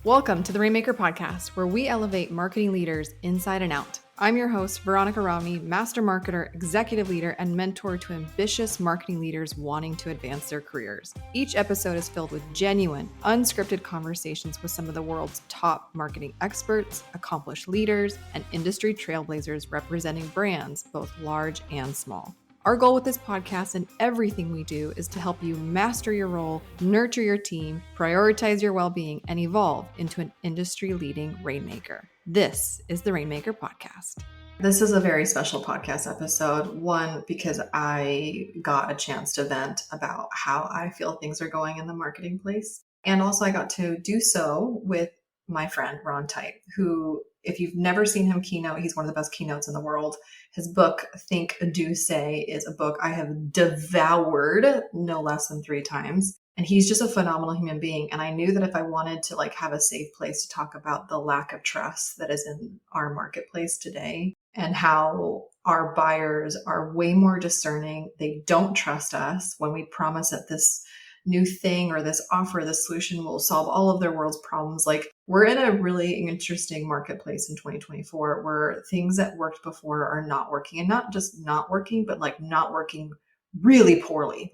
Welcome to the Rainmaker Podcast, where we elevate marketing leaders inside and out. I'm your host, Veronica Rami, master marketer, executive leader, and mentor to ambitious marketing leaders wanting to advance their careers. Each episode is filled with genuine, unscripted conversations with some of the world's top marketing experts, accomplished leaders, and industry trailblazers representing brands, both large and small. Our goal with this podcast and everything we do is to help you master your role, nurture your team, prioritize your well-being, and evolve into an industry-leading Rainmaker. This is the Rainmaker Podcast. This is a very special podcast episode. One, because I got a chance to vent about how I feel things are going in the marketing place. And also I got to do so with my friend, Ron Tite, who, if you've never seen him keynote, he's one of the best keynotes in the world. His book, Think, Do, Say, is a book I have devoured no less than 3 times. And he's just a phenomenal human being. And I knew that if I wanted to have a safe place to talk about the lack of trust that is in our marketplace today and how our buyers are way more discerning. They don't trust us when we promise that this new thing or this offer, this solution will solve all of their world's problems. We're in a really interesting marketplace in 2024 where things that worked before are not working, and not just not working, but not working really poorly.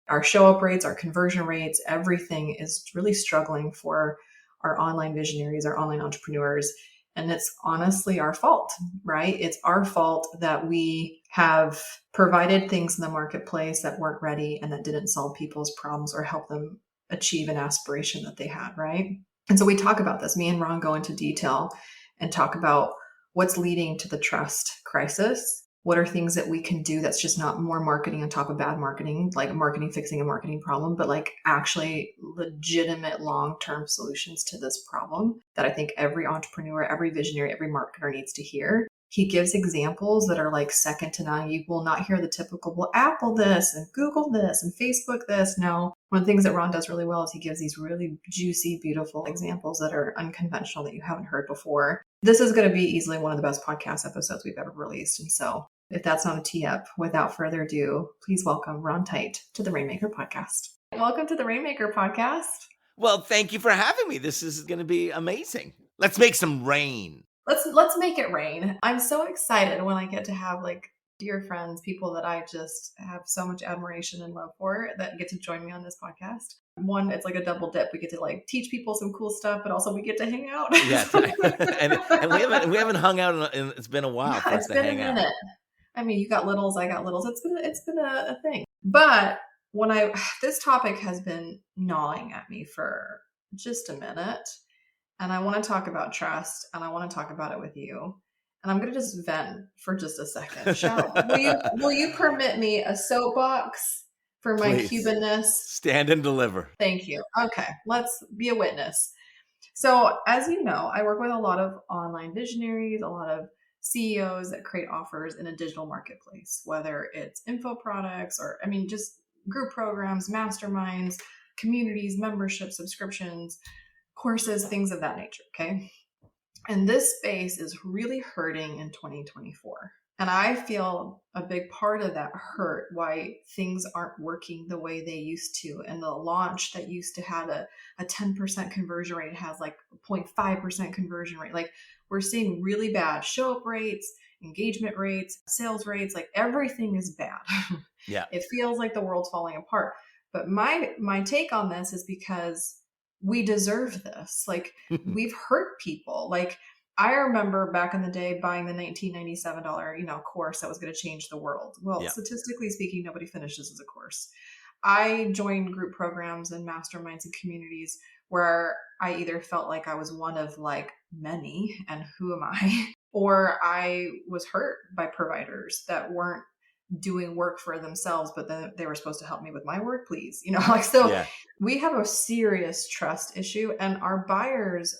Our show up rates, our conversion rates, everything is really struggling for our online visionaries, our online entrepreneurs. And it's honestly our fault, right? It's our fault that we have provided things in the marketplace that weren't ready and that didn't solve people's problems or help them achieve an aspiration that they had, right? And so we talk about this. Me and Ron go into detail and talk about what's leading to the trust crisis. What are things that we can do that's just not more marketing on top of bad marketing, like marketing fixing a marketing problem, but actually legitimate long-term solutions to this problem that I think every entrepreneur, every visionary, every marketer needs to hear. He gives examples that are second to none. You will not hear the typical, well, Apple this and Google this and Facebook this. No, one of the things that Ron does really well is he gives these really juicy, beautiful examples that are unconventional that you haven't heard before. This is going to be easily one of the best podcast episodes we've ever released. And so if that's not a tee up, without further ado, please welcome Ron Tite to the Rainmaker Podcast. Welcome to the Rainmaker Podcast. Well, thank you for having me. This is going to be amazing. Let's make some rain. Let's make it rain. I'm so excited when I get to have dear friends, people that I just have so much admiration and love for that get to join me on this podcast. One, it's a double dip. We get to teach people some cool stuff, but also we get to hang out. Yeah, and we haven't hung out in it's been a while for us to hang out. I mean, you got littles, I got littles. It's been a thing. But this topic has been gnawing at me for just a minute. And I want to talk about trust, and I want to talk about it with you. And I'm going to just vent for just a second. Will you permit me a soapbox for my Please. Cubanness? Stand and deliver. Thank you. Okay, let's be a witness. So as you know, I work with a lot of online visionaries, a lot of CEOs that create offers in a digital marketplace, whether it's info products or, just group programs, masterminds, communities, memberships, subscriptions, courses, things of that nature, okay? And this space is really hurting in 2024. And I feel a big part of that hurt, why things aren't working the way they used to. And the launch that used to have a 10% conversion rate has 0.5% conversion rate. We're seeing really bad show-up rates, engagement rates, sales rates, everything is bad. Yeah. It feels like the world's falling apart. But my take on this is because we deserve this. We've hurt people. I remember back in the day buying the $1997, course that was going to change the world. Well, yeah. Statistically speaking, nobody finishes as a course. I joined group programs and masterminds and communities where I either felt like I was one of many, and who am I? Or I was hurt by providers that weren't doing work for themselves, but then they were supposed to help me with my work, please. Yeah. We have a serious trust issue, and our buyers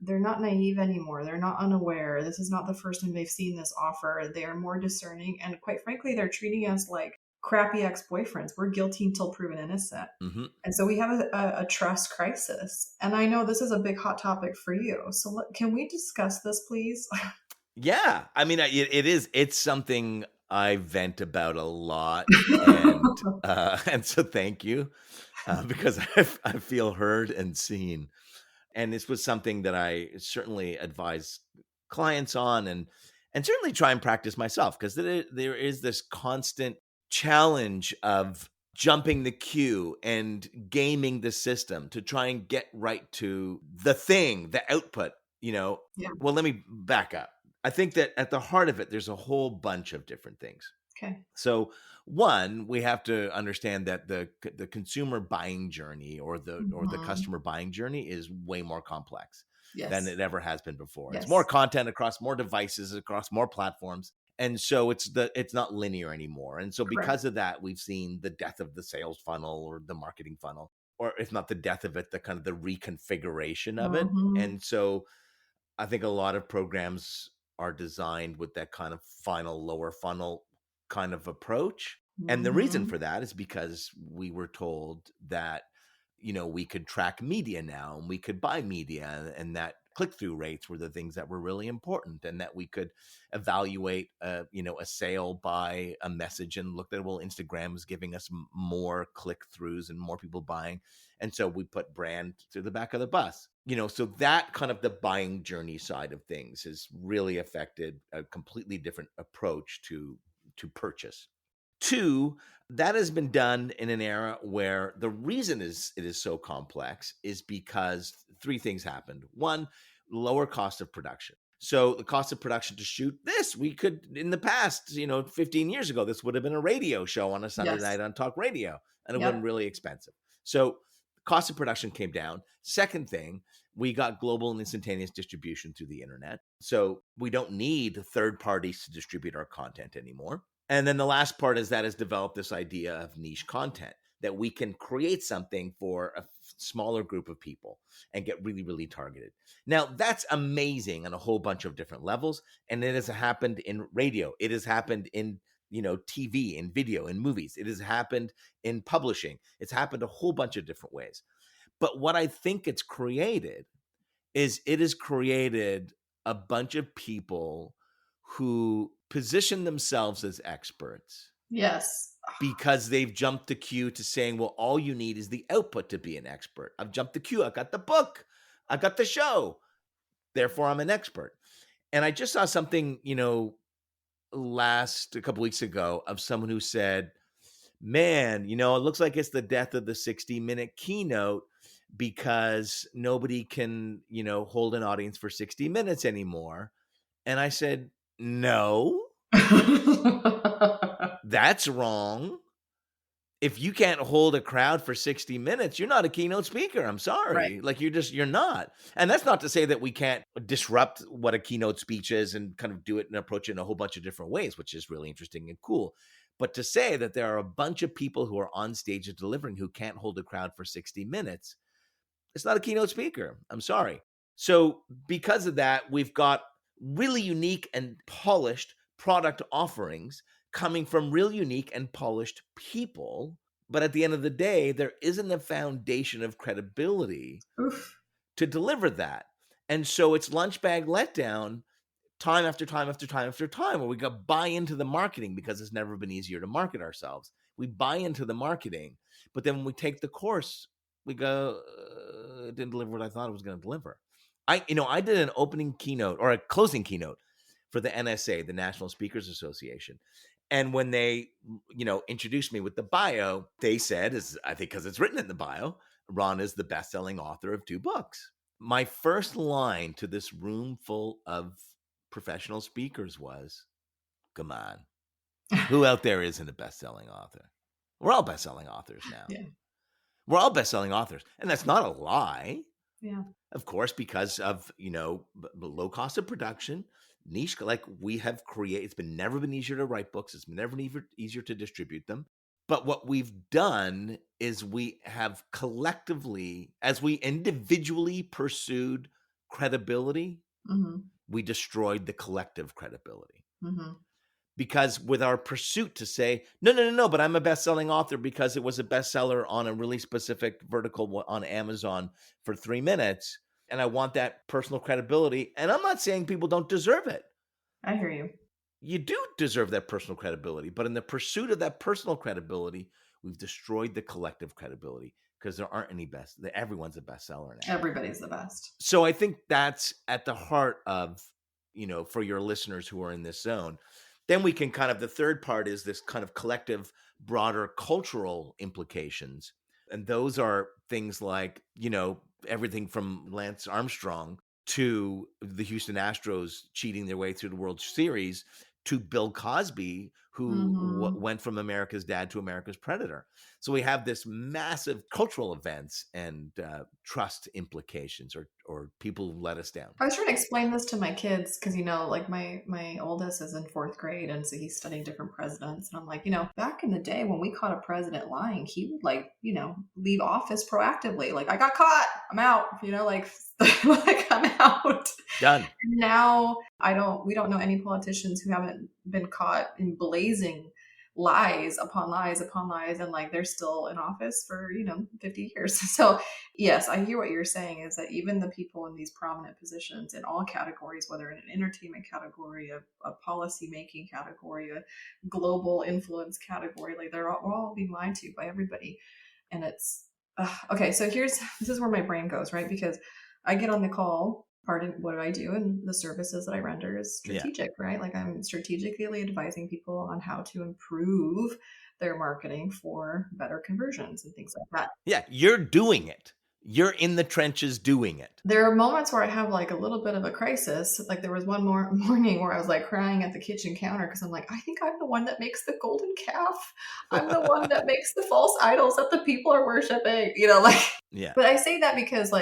they're not naive anymore. They're not unaware. This is not the first time they've seen this offer. They are more discerning. And quite frankly, they're treating us like crappy ex-boyfriends. We're guilty until proven innocent. Mm-hmm. And so we have a trust crisis. And I know this is a big hot topic for you. So can we discuss this, please? Yeah. It's something I vent about a lot, and so thank you, because I feel heard and seen. And this was something that I certainly advise clients on, and certainly try and practice myself, because there is this constant challenge of jumping the queue and gaming the system to try and get right to the thing, the output, Yeah. Well, let me back up. I think that at the heart of it, there's a whole bunch of different things. Okay. So one, we have to understand that the consumer buying journey, or the customer buying journey, is way more complex than it ever has been before. It's more content across more devices, across more platforms. And so it's not linear anymore. And so because of that, we've seen the death of the sales funnel or the marketing funnel, or if not the death of it, the kind of the reconfiguration of it. And so I think a lot of programs are designed with that kind of final lower funnel kind of approach. And the reason for that is because we were told that, we could track media now, and we could buy media, and that click-through rates were the things that were really important, and that we could evaluate, a sale by a message and look at, well, Instagram is giving us more click-throughs and more people buying. And so we put brand to the back of the bus. So that kind of the buying journey side of things has really affected a completely different approach to purchase. Two, that has been done in an era where the reason it is so complex is because three things happened. One, lower cost of production. So the cost of production to shoot this, we could, in the past, 15 years ago, this would have been a radio show on a Sunday night on talk radio, and it would have been really expensive. So cost of production came down. Second thing, we got global and instantaneous distribution through the internet. So we don't need third parties to distribute our content anymore. And then the last part is that has developed this idea of niche content, that we can create something for a smaller group of people and get really, really targeted. Now, that's amazing on a whole bunch of different levels. And it has happened in radio. It has happened in TV, in video, in movies. It has happened in publishing. It's happened a whole bunch of different ways. But what I think it's created is it has created a bunch of people who position themselves as experts. Yes. Because they've jumped the queue to saying, well, all you need is the output to be an expert. I've jumped the queue. I got the book. I got the show. Therefore, I'm an expert. And I just saw something, a couple weeks ago, of someone who said, man, it looks like it's the death of the 60-minute keynote, because nobody can, hold an audience for 60 minutes anymore. And I said, no, that's wrong. If you can't hold a crowd for 60 minutes, you're not a keynote speaker. I'm sorry. Right. Like you're not. And that's not to say that we can't disrupt what a keynote speech is and kind of do it and approach it in a whole bunch of different ways, which is really interesting and cool. But to say that there are a bunch of people who are on stage and delivering who can't hold a crowd for 60 minutes, it's not a keynote speaker. I'm sorry. So because of that, we've got really unique and polished product offerings coming from real unique and polished people. But at the end of the day, there isn't a foundation of credibility to deliver that. And so it's lunch bag letdown time after time after time after time, where we got buy into the marketing, because it's never been easier to market ourselves. We buy into the marketing, but then when we take the course, we go, it didn't deliver what I thought it was going to deliver. I did an opening keynote or a closing keynote for the NSA, the National Speakers Association. And when they, introduced me with the bio, they said, I think because it's written in the bio, Ron is the best-selling author of 2 books. My first line to this room full of professional speakers was, come on, who out there isn't a best-selling author? We're all best-selling authors now. Yeah. We're all best-selling authors. And that's not a lie. Yeah. Of course, because of, low cost of production, niche, like we have created. It's never been easier to write books. It's been never easier to distribute them. But what we've done is we have collectively, as we individually pursued credibility, we destroyed the collective credibility. Because with our pursuit to say, no, but I'm a best-selling author because it was a bestseller on a really specific vertical on Amazon for 3 minutes, and I want that personal credibility. And I'm not saying people don't deserve it. I hear you. You do deserve that personal credibility, but in the pursuit of that personal credibility, we've destroyed the collective credibility. because there aren't any best. Everyone's a bestseller now. Everybody's the best. So I think that's at the heart of, for your listeners who are in this zone. Then we can the third part is this kind of collective, broader cultural implications. And those are things like, everything from Lance Armstrong to the Houston Astros cheating their way through the World Series to Bill Cosby, who went from America's Dad to America's Predator. So we have this massive cultural events and trust implications, or people who let us down. I was trying to explain this to my kids because, like my oldest is in 4th grade, and so he's studying different presidents. And I'm like, back in the day when we caught a president lying, he would leave office proactively. Like, I got caught, I'm out, like I'm out. Done. Now we don't know any politicians who haven't been caught in blazing lies upon lies upon lies, and they're still in office for 50 years. So yes, I hear what you're saying, is that even the people in these prominent positions in all categories, whether in an entertainment category, a policy making category, a global influence category, we're all being lied to by everybody. And it's okay. So this is where my brain goes, right? Because I get on the call. Part of what do I do, and the services that I render is strategic, right? I'm strategically advising people on how to improve their marketing for better conversions and things like that. Yeah, you're doing it. You're in the trenches doing it. There are moments where I have a little bit of a crisis. There was one morning where I was crying at the kitchen counter because I'm I think I'm the one that makes the golden calf. I'm the one that makes the false idols that the people are worshiping, Yeah. But I say that because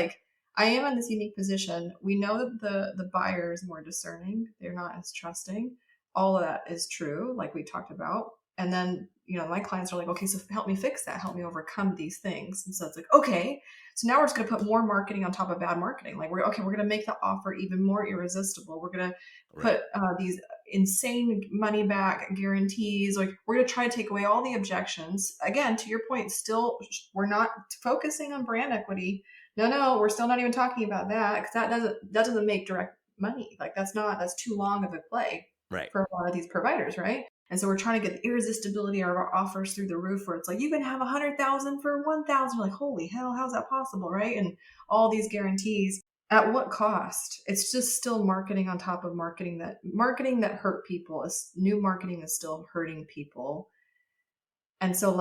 I am in this unique position. We know that the buyer is more discerning. They're not as trusting. All of that is true, like we talked about. And then, my clients are okay, so help me fix that. Help me overcome these things. And so it's okay, so now we're just going to put more marketing on top of bad marketing. We're going to make the offer even more irresistible. We're going to put these insane money back guarantees. We're going to try to take away all the objections. Again, to your point, still, we're not focusing on brand equity. No, we're still not even talking about that, because that doesn't make direct money. That's too long of a play for a lot of these providers, right? And so we're trying to get the irresistibility of our offers through the roof, where it's you can have 100,000 for 1,000. Holy hell, how's that possible, right? And all these guarantees. At what cost? It's just still marketing on top of marketing that hurt people. New marketing is still hurting people. And so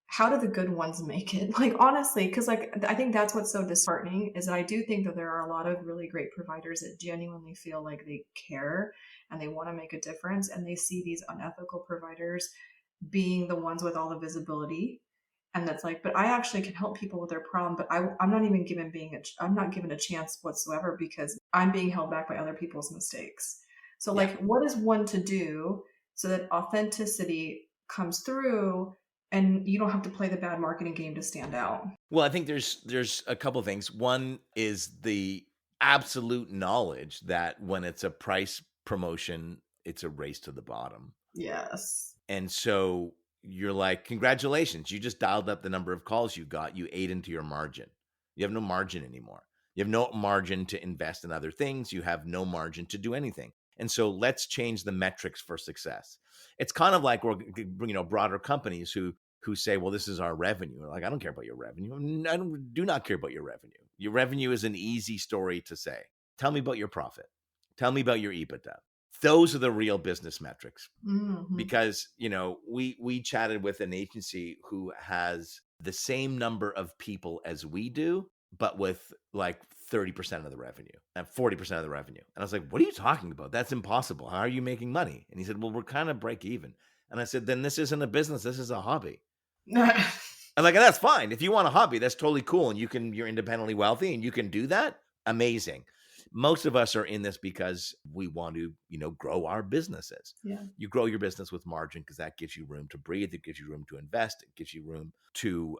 how do the good ones make it? Honestly, because I think that's what's so disheartening, is that I do think that there are a lot of really great providers that genuinely feel they care and they want to make a difference, and they see these unethical providers being the ones with all the visibility. And that's but I actually can help people with their problem, but I'm not even I'm not given a chance whatsoever, because I'm being held back by other people's mistakes. So what is one to do so that authenticity comes through, and you don't have to play the bad marketing game to stand out? Well, I think there's a couple of things. One is the absolute knowledge that when it's a price promotion, it's a race to the bottom. Yes. And so you're congratulations, you just dialed up the number of calls you got. You ate into your margin. You have no margin anymore. You have no margin to invest in other things. You have no margin to do anything. And so let's change the metrics for success. It's kind of like we're, broader companies who say, well, this is our revenue. I don't care about your revenue. I do not care about your revenue. Your revenue is an easy story to say. Tell me about your profit. Tell me about your EBITDA. Those are the real business metrics. Mm-hmm. Because, we chatted with an agency who has the same number of people as we do, but with 30% of the revenue and 40% of the revenue. And I was like, what are you talking about? That's impossible. How are you making money? And he said, well, we're kind of break even. And I said, then this isn't a business. This is a hobby. I'm and that's fine. If you want a hobby, that's totally cool. And you're independently wealthy and you can do that. Amazing. Most of us are in this because we want to, grow our businesses. Yeah. You grow your business with margin because that gives you room to breathe. It gives you room to invest. It gives you room to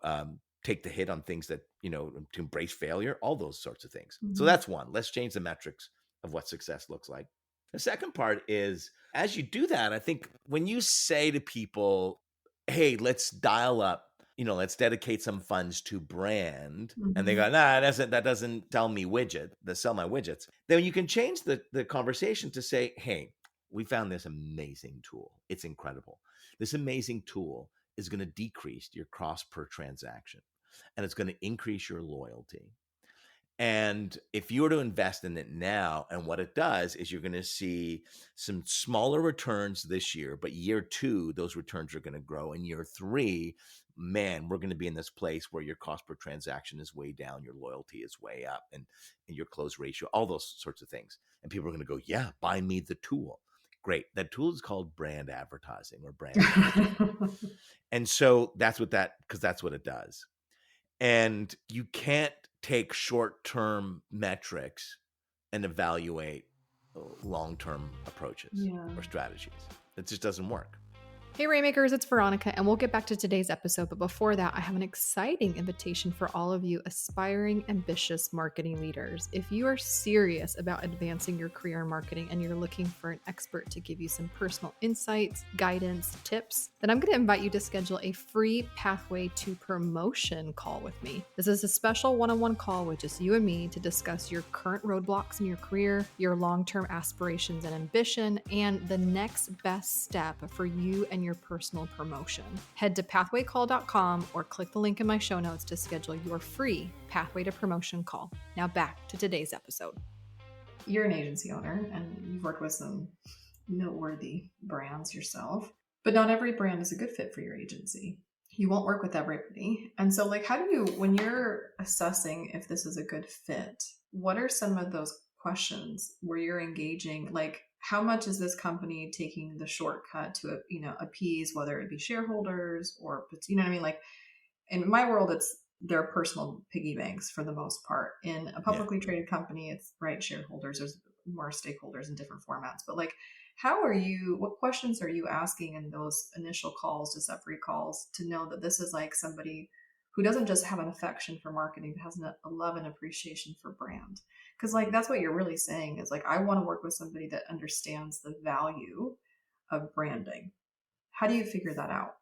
take the hit on things that, to embrace failure, all those sorts of things. Mm-hmm. So that's one. Let's change the metrics of what success looks like. The second part is, as you do that, I think when you say to people, hey, let's dial up, let's dedicate some funds to brand. Mm-hmm. And they go, nah, that doesn't sell my widgets. Then you can change the conversation to say, hey, we found this amazing tool. It's incredible. This amazing tool is going to decrease your cost per transaction. and it's going to increase your loyalty. And if you were to invest in it now, and what it does is you're going to see some smaller returns this year, but year 2, those returns are going to grow. In year 3, man, we're going to be in this place where your cost per transaction is way down, your loyalty is way up, and your close ratio, all those sorts of things. And people are going to go, yeah, buy me the tool. Great. That tool is called brand advertising or brand management. And so that's what it does. And you can't take short-term metrics and evaluate long-term approaches or strategies. It just doesn't work. Hey Rainmakers, it's Veronica, and we'll get back to today's episode. But before that, I have an exciting invitation for all of you aspiring, ambitious marketing leaders. If you are serious about advancing your career in marketing and you're looking for an expert to give you some personal insights, guidance, tips, then I'm going to invite you to schedule a free Pathway to Promotion call with me. This is a special one-on-one call with just you and me to discuss your current roadblocks in your career, your long-term aspirations and ambition, and the next best step for you and your personal promotion. Head to pathwaycall.com or click the link in my show notes to schedule your free Pathway to Promotion call. Now back to today's episode. You're an agency owner and you've worked with some noteworthy brands yourself, but not every brand is a good fit for your agency. You won't work with everybody. And so how do you, when you're assessing if this is a good fit, what are some of those questions where you're engaging, how much is this company taking the shortcut to, appease, whether it be shareholders or, what I mean? In my world, it's their personal piggy banks for the most part. In a publicly traded company, it's shareholders, there's more stakeholders in different formats. But what questions are you asking in those initial calls, discovery calls, to know that this is somebody who doesn't just have an affection for marketing, but has a love and appreciation for brand? Because that's what you're really saying is I want to work with somebody that understands the value of branding. How do you figure that out?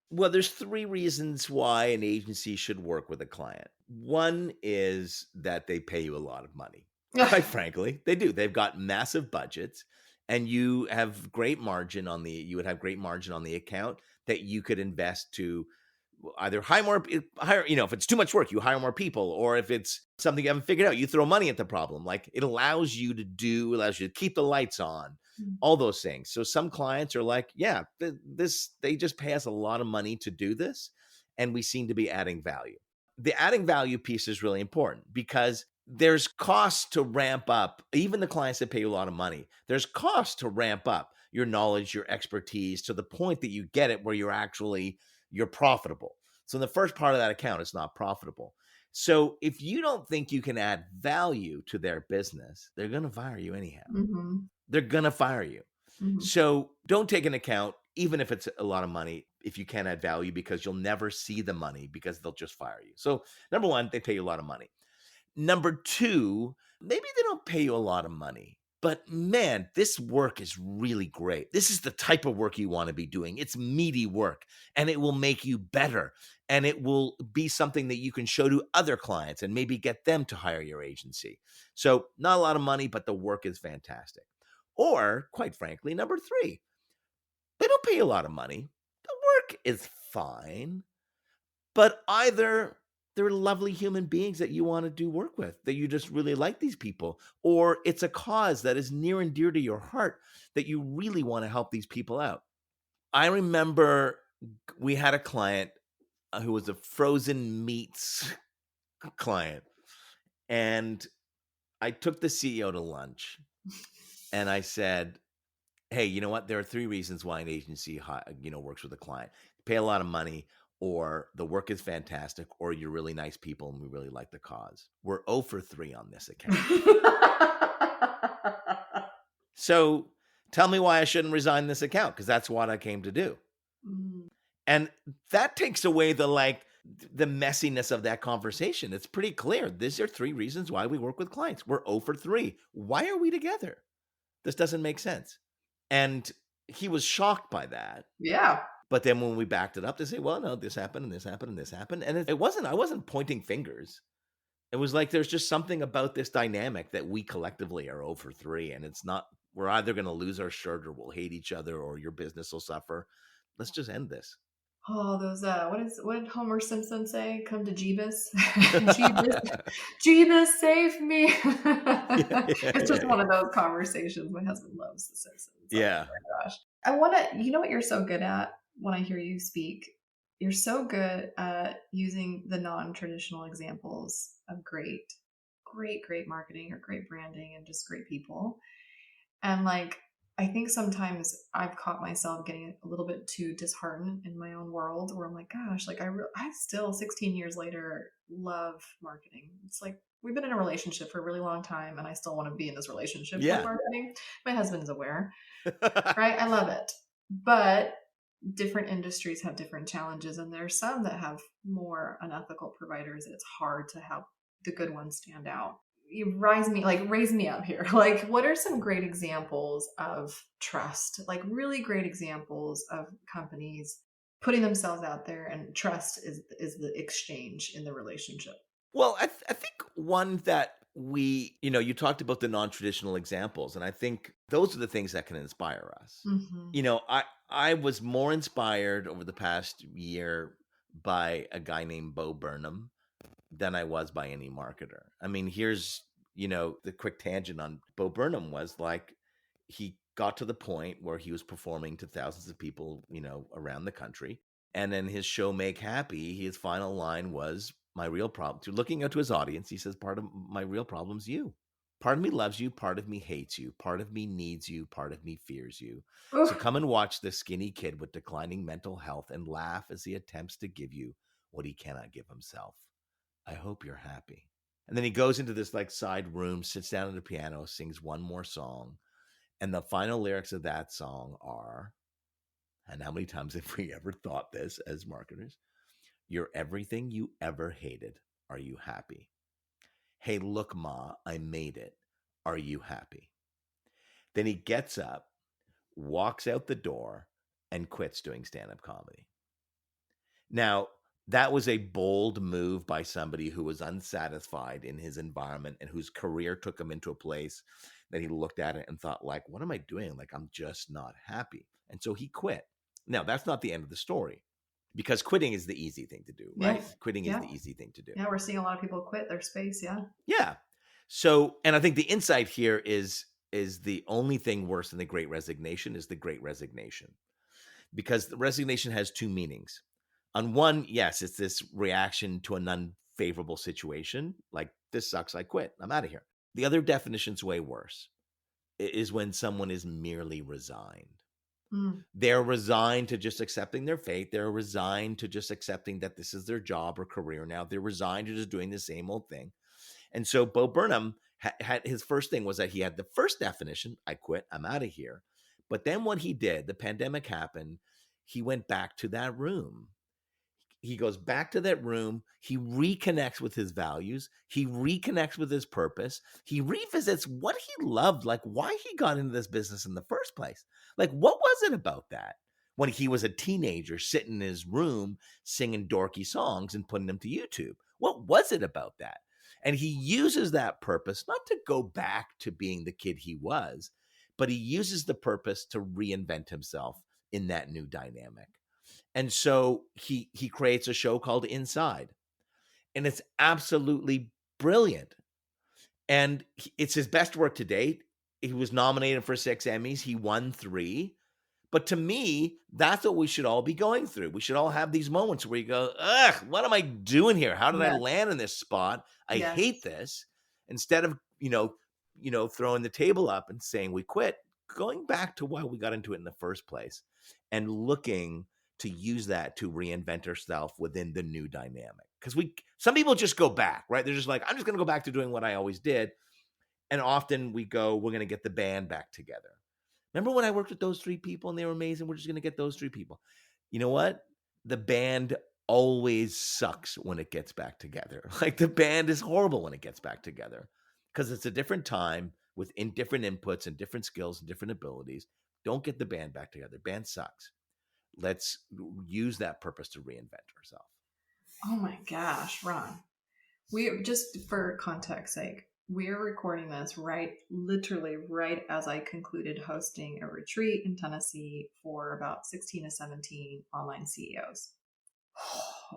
Well, there's 3 reasons why an agency should work with a client. One is that they pay you a lot of money. Quite frankly, they do. They've got massive budgets, and you have great margin on the account that you could invest to either hire, if it's too much work, you hire more people, or if it's something you haven't figured out, you throw money at the problem. It allows you to keep the lights on, all those things. So some clients are they just pay us a lot of money to do this, and we seem to be adding value. The adding value piece is really important because there's costs to ramp up, even the clients that pay you a lot of money, there's costs to ramp up your knowledge, your expertise to the point that you get it where you're profitable. So in the first part of that account, it's not profitable. So if you don't think you can add value to their business, they're going to fire you anyhow. Mm-hmm. They're going to fire you. Mm-hmm. So don't take an account, even if it's a lot of money, if you can't add value, because you'll never see the money because they'll just fire you. So number 1, they pay you a lot of money. Number 2, maybe they don't pay you a lot of money, but man, this work is really great. This is the type of work you want to be doing. It's meaty work, and it will make you better, and it will be something that you can show to other clients and maybe get them to hire your agency. So not a lot of money, but the work is fantastic. Or, quite frankly, number 3, they don't pay you a lot of money. The work is fine, but either they're lovely human beings that you want to do work with, that you just really like these people, or it's a cause that is near and dear to your heart that you really want to help these people out. I remember we had a client who was a frozen meats client, and I took the CEO to lunch, and I said, hey, you know what? There are 3 reasons why an agency works with a client. Pay a lot of money, or the work is fantastic, or you're really nice people and we really like the cause. We're 0 for 3 on this account. So tell me why I shouldn't resign this account, because that's what I came to do. And that takes away the messiness of that conversation. It's pretty clear. These are 3 reasons why we work with clients. We're 0 for 3. Why are we together? This doesn't make sense. And he was shocked by that. Yeah. But then when we backed it up, they say, well, no, this happened and this happened and this happened. And I wasn't pointing fingers. It was there's just something about this dynamic that we collectively are 0 for 3. And it's not, we're either going to lose our shirt or we'll hate each other or your business will suffer. Let's just end this. Oh, those what did Homer Simpson say? Come to Jeebus. Jeebus, save me. It's just one of those conversations. My husband loves The Simpsons. Yeah. Oh my gosh. I want to, you know what you're so good at when I hear you speak? You're so good at using the non-traditional examples of great marketing or great branding and just great people. And like, I think sometimes I've caught myself getting a little bit too disheartened in my own world where I'm like, gosh, like I still 16 years later love marketing. It's like we've been in a relationship for a really long time and I still want to be in this relationship with marketing. My husband's aware, right? I love it. But different industries have different challenges and there's some that have more unethical providers. It's hard to have the good ones stand out. You raise me up here. Like, what are some great examples of trust? Like really great examples of companies putting themselves out there, and trust is the exchange in the relationship. Well, I think one that you talked about the non-traditional examples, and I think those are the things that can inspire us. Mm-hmm. I was more inspired over the past year by a guy named Bo Burnham than I was by any marketer. I mean, here's, the quick tangent on Bo Burnham was like, he got to the point where he was performing to thousands of people, around the country. And then his show Make Happy, his final line was, my real problem, looking out to his audience, he says, part of my real problem's you. Part of me loves you, part of me hates you, part of me needs you, part of me fears you. Oof. So come and watch this skinny kid with declining mental health and laugh as he attempts to give you what he cannot give himself. I hope you're happy. And then he goes into this like side room, sits down at the piano, sings one more song. And the final lyrics of that song are, and how many times have we ever thought this as marketers? You're everything you ever hated. Are you happy? Hey, look, Ma, I made it. Are you happy? Then he gets up, walks out the door, and quits doing stand-up comedy. Now, that was a bold move by somebody who was unsatisfied in his environment and whose career took him into a place that he looked at it and thought, like, what am I doing? Like, I'm just not happy. And so he quit. Now, that's not the end of the story, because quitting is the easy thing to do, right? Yes. Quitting is the easy thing to do. Yeah, we're seeing a lot of people quit their space, yeah. Yeah. So, and I think the insight here is the only thing worse than the Great Resignation is the Great Resignation. Because the resignation has two meanings. On one, yes, it's this reaction to an unfavorable situation. Like, this sucks, I quit, I'm out of here. The other definition's way worse. It is when someone is merely resigned. They're resigned to just accepting their fate. They're resigned to just accepting that this is their job or career now. They're resigned to just doing the same old thing. And so Bo Burnham had his first thing was that he had the first definition, I quit, I'm out of here. But then what he did, the pandemic happened, he went back to that room. He goes back to that room. He reconnects with his values. He reconnects with his purpose. He revisits what he loved, like why he got into this business in the first place. Like, what was it about that? When he was a teenager sitting in his room singing dorky songs and putting them to YouTube. What was it about that? And he uses that purpose not to go back to being the kid he was, but he uses the purpose to reinvent himself in that new dynamic. And so he creates a show called Inside, and it's absolutely brilliant. And it's his best work to date. He was nominated for 6 Emmys. He won 3. But to me, that's what we should all be going through. We should all have these moments where you go, ugh, what am I doing here? How did I land in this spot? I hate this. Instead of, throwing the table up and saying we quit, going back to why we got into it in the first place and looking to use that to reinvent ourselves within the new dynamic. Because some people just go back, right? They're just like, I'm just going to go back to doing what I always did. And often we go, we're going to get the band back together. Remember when I worked with those 3 people and they were amazing? We're just going to get those 3 people. You know what? The band always sucks when it gets back together. Like, the band is horrible when it gets back together because it's a different time with different inputs and different skills and different abilities. Don't get the band back together. Band sucks. Let's use that purpose to reinvent ourselves. Oh my gosh, Ron. We just, for context sake, We're recording this literally right as I concluded hosting a retreat in Tennessee for about 16 to 17 online CEOs.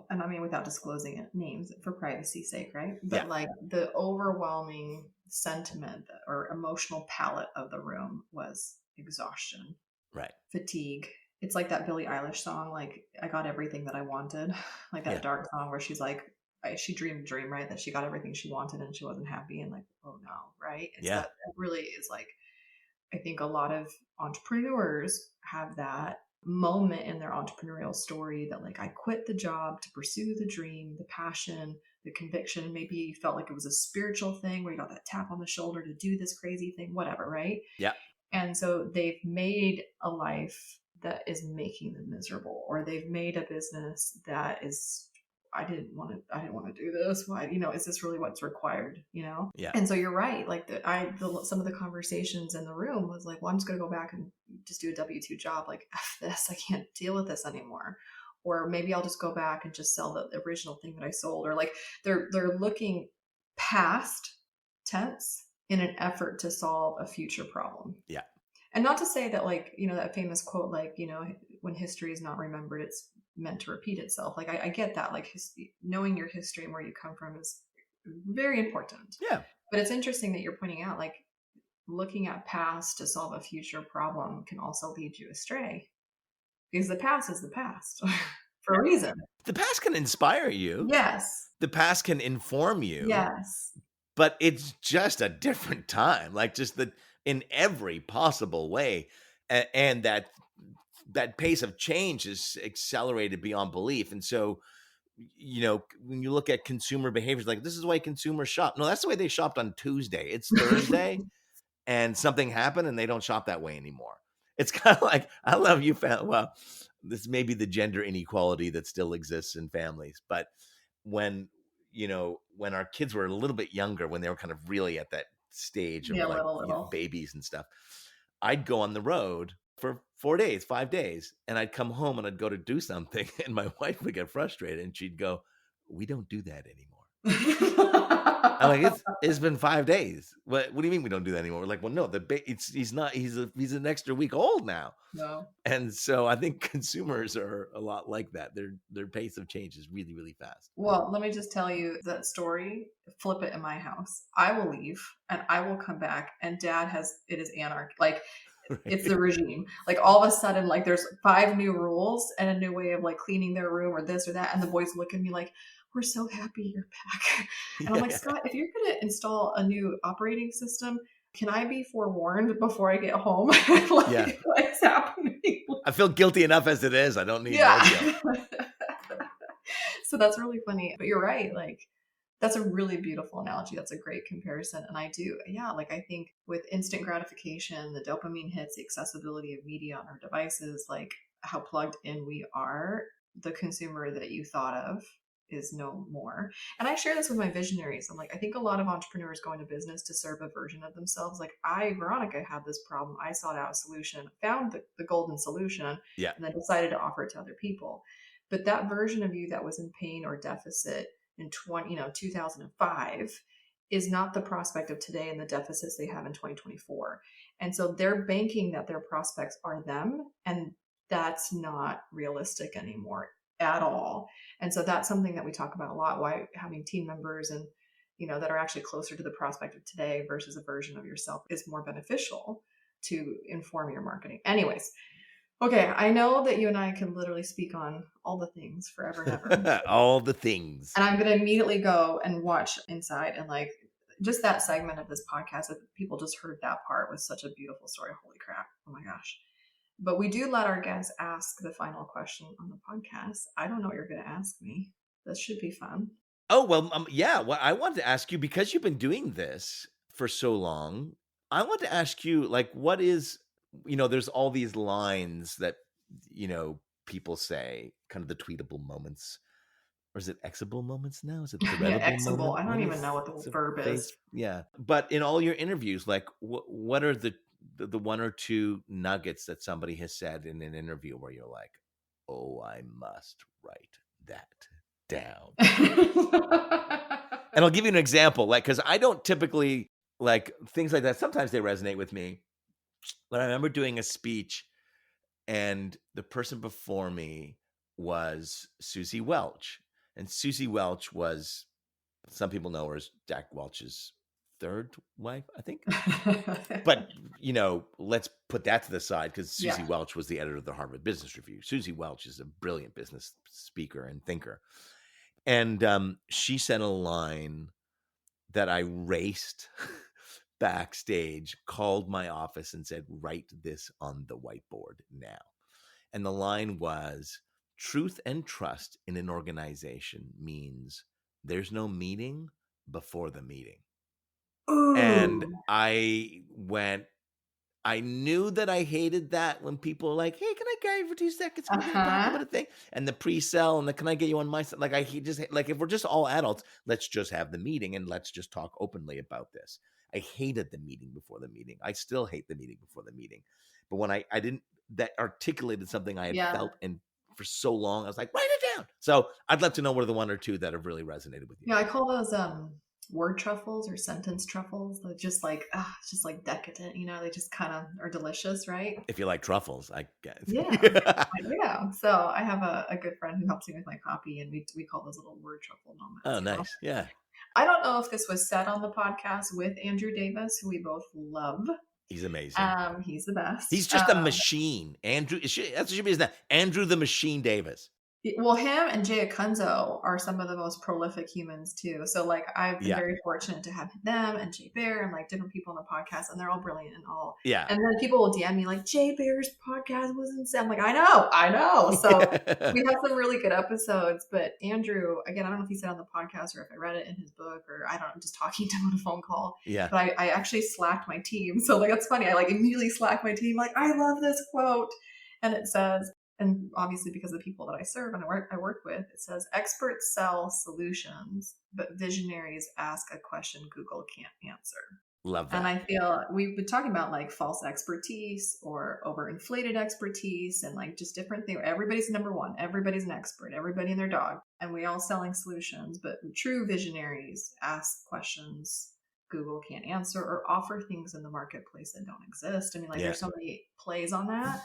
And I mean, without disclosing names for privacy's sake, right? But like the overwhelming sentiment or emotional palette of the room was exhaustion, fatigue. It's like that Billie Eilish song, like I got everything that I wanted, like that dark song where she's like, she dreamed a dream, right? That she got everything she wanted and she wasn't happy, and like, oh no, right? And so that really is like, I think a lot of entrepreneurs have that moment in their entrepreneurial story that like, I quit the job to pursue the dream, the passion, the conviction. Maybe you felt like it was a spiritual thing where you got that tap on the shoulder to do this crazy thing, whatever, right? Yeah. And so they've made a life that is making them miserable, or they've made a business that is, I didn't want to do this. Why, is this really what's required? Yeah. And so you're right. Like some of the conversations in the room was like, well, I'm just going to go back and just do a W-2 job. Like, F this, I can't deal with this anymore. Or maybe I'll just go back and just sell the original thing that I sold. Or like they're looking past tense in an effort to solve a future problem. Yeah. And not to say that like, that famous quote, like, when history is not remembered, it's meant to repeat itself. Like I get that, like knowing your history and where you come from is very important. Yeah. But it's interesting that you're pointing out, like, looking at past to solve a future problem can also lead you astray, because the past is the past for a reason. The past can inspire you. Yes. The past can inform you. Yes. But it's just a different time, like just in every possible way. And that pace of change is accelerated beyond belief. And so, when you look at consumer behaviors, like this is why consumers shop. No, that's the way they shopped on Tuesday. It's Thursday and something happened and they don't shop that way anymore. It's kind of like, I love you. Well, this may be the gender inequality that still exists in families. But when our kids were a little bit younger, when they were kind of really at that stage of little. Babies and stuff, I'd go on the road for 4 days, 5 days, and I'd come home and I'd go to do something, and my wife would get frustrated and she'd go, "We don't do that anymore." I'm like, it's been 5 days. What do you mean we don't do that anymore? We're like, well, no, he's an extra week old now. No. And so I think consumers are a lot like that. Their pace of change is really, really fast. Well, let me just tell you that story. Flip it in my house. I will leave and I will come back, and Dad it is anarchy. Like, right. It's the regime. Like all of a sudden, like there's 5 new rules and a new way of like cleaning their room or this or that. And the boys look at me like, we're so happy you're back. And I'm like, Scott, if you're going to install a new operating system, can I be forewarned before I get home? What's happening? I feel guilty enough as it is. I don't need more guilt. So that's really funny. But you're right. Like, that's a really beautiful analogy. That's a great comparison. And I think with instant gratification, the dopamine hits, the accessibility of media on our devices, like how plugged in we are, the consumer that you thought of is no more. And I share this with my visionaries. I'm like, I think a lot of entrepreneurs go into business to serve a version of themselves. Like Veronica, had this problem. I sought out a solution, found the golden solution, and then decided to offer it to other people. But that version of you that was in pain or deficit in 2005 is not the prospect of today and the deficits they have in 2024. And so they're banking that their prospects are them, and that's not realistic anymore at all. And so that's something that we talk about a lot, why having team members and that are actually closer to the prospect of today versus a version of yourself is more beneficial to inform your marketing. Anyways, okay, I know that you and I can literally speak on all the things forever and ever. All the things. And I'm going to immediately go and watch Inside, and like just that segment of this podcast, if people just heard that part, was such a beautiful story. Holy crap. Oh my gosh. But we do let our guests ask the final question on the podcast. I don't know what you're going to ask me. This should be fun. Oh, well, Well, I wanted to ask you, because you've been doing this for so long, I want to ask you, like, what is, there's all these lines that, people say, kind of the tweetable moments. Or is it Xable moments now? Is it threadable Xable. I don't even know what the verb is. Yeah. But in all your interviews, like, what are the 1 or 2 nuggets that somebody has said in an interview where you're like, oh, I must write that down? And I'll give you an example, like, because I don't typically like things like that. Sometimes they resonate with me. But I remember doing a speech, and the person before me was Susie Welch. And Susie Welch was, some people know her as Jack Welch's third wife, I think. But, let's put that to the side, because Susie Welch was the editor of the Harvard Business Review. Susie Welch is a brilliant business speaker and thinker. And she sent a line that I raced backstage, called my office and said, write this on the whiteboard now. And the line was, truth and trust in an organization means there's no meeting before the meeting. Ooh. And I knew that I hated that when people are like, hey, can I get you for 2 seconds? Can we talk about a thing? And the pre-sell and the, can I get you on my side? Like, if we're just all adults, let's just have the meeting and let's just talk openly about this. I hated the meeting before the meeting. I still hate the meeting before the meeting. But when I didn't, that articulated something I had felt and for so long, I was like, write it down. So I'd love to know what are the one or two that have really resonated with you. Yeah, I call those word truffles or sentence truffles. They're just like, it's just like decadent, they just kind of are delicious, right? If you like truffles, I guess. Yeah. Yeah. So I have a good friend who helps me with my copy, and we call those little word truffle moments. Oh, nice. Yeah. I don't know if this was said on the podcast with Andrew Davis, who we both love. He's amazing. He's the best. He's just a machine. Andrew, that should be his name. Andrew the Machine Davis. Well, him and Jay Acunzo are some of the most prolific humans too. So like I've been very fortunate to have them and Jay Bear and like different people on the podcast, and they're all brilliant and all. Yeah. And then people will DM me like, Jay Bear's podcast was insane. I'm like, I know. So we have some really good episodes. But Andrew, again, I don't know if he said on the podcast or if I read it in his book, or I don't know, I'm just talking to him on a phone call. Yeah. But I actually slacked my team. So like, that's funny. I like immediately slacked my team. Like, I love this quote. And it says, and obviously because of the people that I serve and I work with, it says, experts sell solutions, but visionaries ask a question Google can't answer. Love that. And I feel we've been talking about like false expertise or overinflated expertise and like just different things. Everybody's number one. Everybody's an expert. Everybody and their dog. And we all selling solutions, but true visionaries ask questions Google can't answer or offer things in the marketplace that don't exist. I mean, like there's so many plays on that.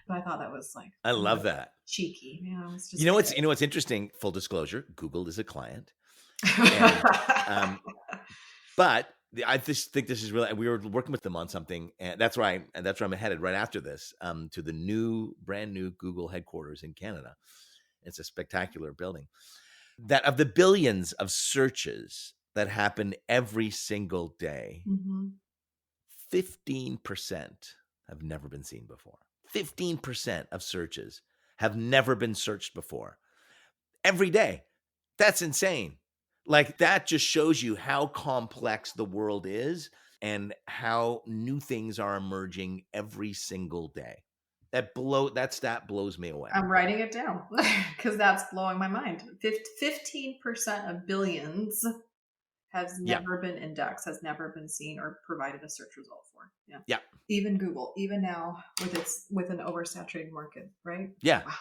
But I thought that was like, I love that. Cheeky. It's just what's interesting, full disclosure, Google is a client. And, but I just think this is really, we were working with them on something, and that's where I'm headed right after this, to the brand new Google headquarters in Canada. It's a spectacular building. That of the billions of searches that happen every single day, 15% have never been seen before. 15% of searches have never been searched before. Every day. That's insane. Like, that just shows you how complex the world is and how new things are emerging every single day. That stat blows me away. I'm writing it down because that's blowing my mind. 15% of billions has never been indexed, has never been seen or provided a search result for. Yeah. Even Google, even now with an oversaturated market, right? Yeah. Wow.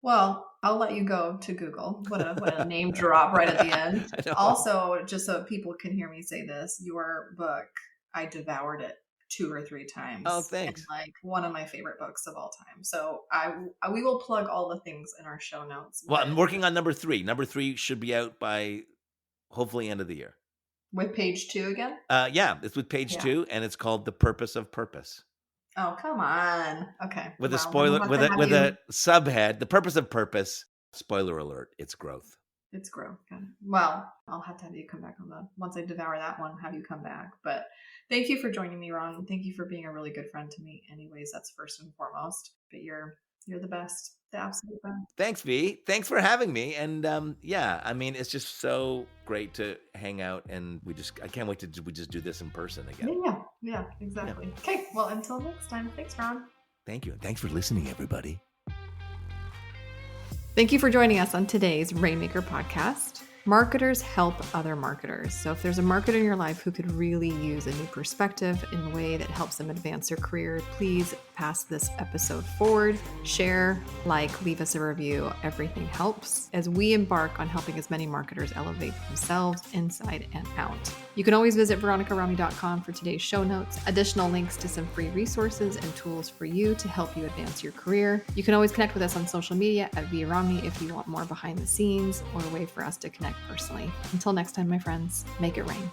Well, I'll let you go to Google. What a name drop right at the end. Also, just so people can hear me say this, your book, I devoured it 2 or 3 times. Oh, thanks. And like one of my favorite books of all time. So we will plug all the things in our show notes. Well, I'm working on number 3. Number 3 should be out by hopefully end of the year. With page 2 again? Yeah, it's with page 2, and it's called The Purpose of Purpose. Oh, come on. Okay. With a spoiler, with a subhead, The Purpose of Purpose. Spoiler alert: it's growth. It's growth. Well, I'll have to have you come back once I devour that one. Have you come back? But thank you for joining me, Ron. Thank you for being a really good friend to me. Anyways, that's first and foremost. But you're the best. The absolute best. Thanks, V. Thanks for having me. And I mean, it's just so great to hang out, and I can't wait to we just do this in person again. Yeah, exactly. Yeah. Okay, well, until next time, thanks, Ron. Thank you. Thanks for listening, everybody. Thank you for joining us on today's Rainmaker podcast. Marketers help other marketers. So if there's a marketer in your life who could really use a new perspective in a way that helps them advance their career, please pass this episode forward, share, leave us a review. Everything helps as we embark on helping as many marketers elevate themselves inside and out. You can always visit veronicarami.com for today's show notes, additional links to some free resources and tools for you to help you advance your career. You can always connect with us on social media at @ViaRomney if you want more behind the scenes or a way for us to connect personally. Until next time, my friends, make it rain.